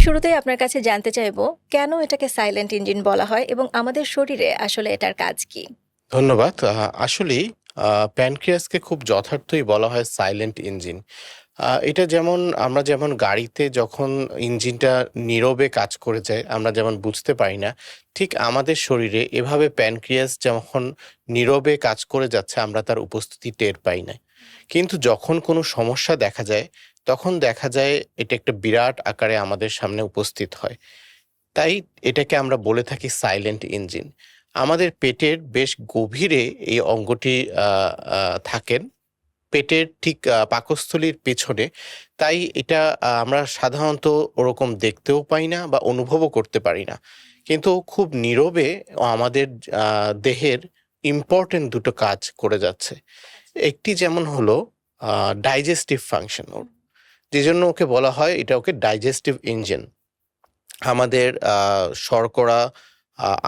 শুরুতেই আপনার কাছে জানতে চাইবো, কেন এটাকে সাইলেন্ট ইঞ্জিন বলা হয় এবং আমাদের শরীরে আসলে এটার কাজ কি? ধন্যবাদ। আসলেই প্যানক্রিয়াসকে খুব যথার্থই বলা হয় সাইলেন্ট ইঞ্জিন। এটা যেমন আমরা যেমন গাড়িতে যখন ইঞ্জিনটা নীরবে কাজ করে যায়, আমরা যেমন বুঝতে পারি না, ঠিক আমাদের শরীরে এভাবে প্যানক্রিয়াস যখন নীরবে কাজ করে যাচ্ছে, আমরা তার উপস্থিতি টের পাই না। কিন্তু যখন কোনো সমস্যা দেখা যায়, তখন দেখা যায় এটা একটা বিরাট আকারে আমাদের সামনে উপস্থিত হয়। তাই এটাকে আমরা বলে থাকি সাইলেন্ট ইঞ্জিন। আমাদের পেটের বেশ গভীরে এই অঙ্গটি আ আ থাকেন। পেটের ঠিক পাকস্থলীর পেছনে। তাই এটা আমরা সাধারণত ওরকম দেখতেও পাই না বা অনুভবও করতে পারি না। কিন্তু খুব নীরবে আমাদের আ দেহের ইম্পোর্টেন্ট দুটো কাজ করে যাচ্ছে। একটি যেমন হলো আ ডাইজেস্টিভ ফাংশন ওর। যেজন্য ওকে বলা হয় এটা ওকে ডাইজেস্টিভ ইঞ্জিন। আমাদের শর্করা,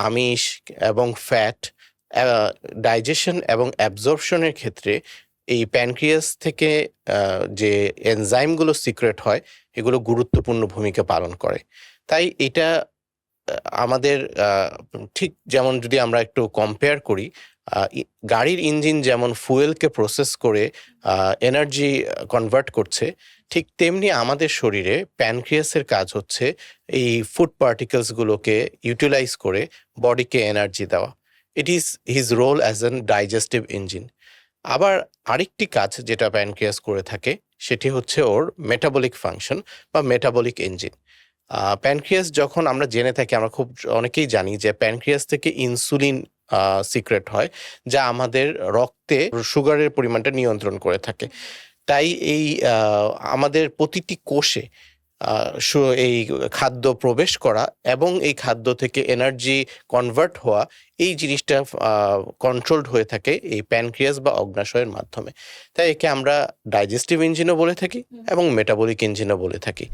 আমিষ এবং ফ্যাট অ্যা ডাইজেশন এবং অ্যাবজর্পশন এর ক্ষেত্রে এই প্যানক্রিয়াস থেকে যে এনজাইমগুলো সিক্রেট হয়, এগুলো গুরুত্বপূর্ণ ভূমিকা পালন করে। তাই এটা আ আমাদের ঠিক যেমন যদি আমরা একটু কম্পেয়ার করি, আ ই গাড়ির ইঞ্জিন যেমন ফুয়েলকে প্রসেস করে আ এনার্জি কনভার্ট করছে, ঠিক তেমনি আমাদের শরীরে প্যানক্রিয়াসের কাজ হচ্ছে এই ফুড পার্টিকলস গুলোকে ইউটিলাইজ করে বডিকে এনার্জি দেওয়া। It is his role as an digestive engine. আবার আরেকটি কাজ যেটা প্যানক্রিয়াস করে থাকে, সেটি হচ্ছে ওর মেটাবলিক ফাংশন বা মেটাবলিক ইঞ্জিন। প্যানক্রিয়াস যখন আমরা জেনে থাকি, আমরা খুব অনেকেই জানি যে প্যানক্রিয়াস থেকে ইনসুলিন সিক্রেট হয়, যা আমাদের রক্তে সুগারের পরিমাণটা নিয়ন্ত্রণ করে থাকে। তাই এই আমাদের প্রতিটি কোষে আ এই খাদ্য প্রবেশ করা এবং এই খাদ্য থেকে এনার্জি কনভার্ট হওয়া, এই জিনিসটা আ কন্ট্রোলড হয়ে থাকে এই প্যানক্রিয়াস বা অগ্ন্যাশয়ের মাধ্যমে। তাই একে আমরা ডাইজেস্টিভ ইঞ্জিনও বলে থাকি এবং মেটাবলিক ইঞ্জিনও বলে থাকি।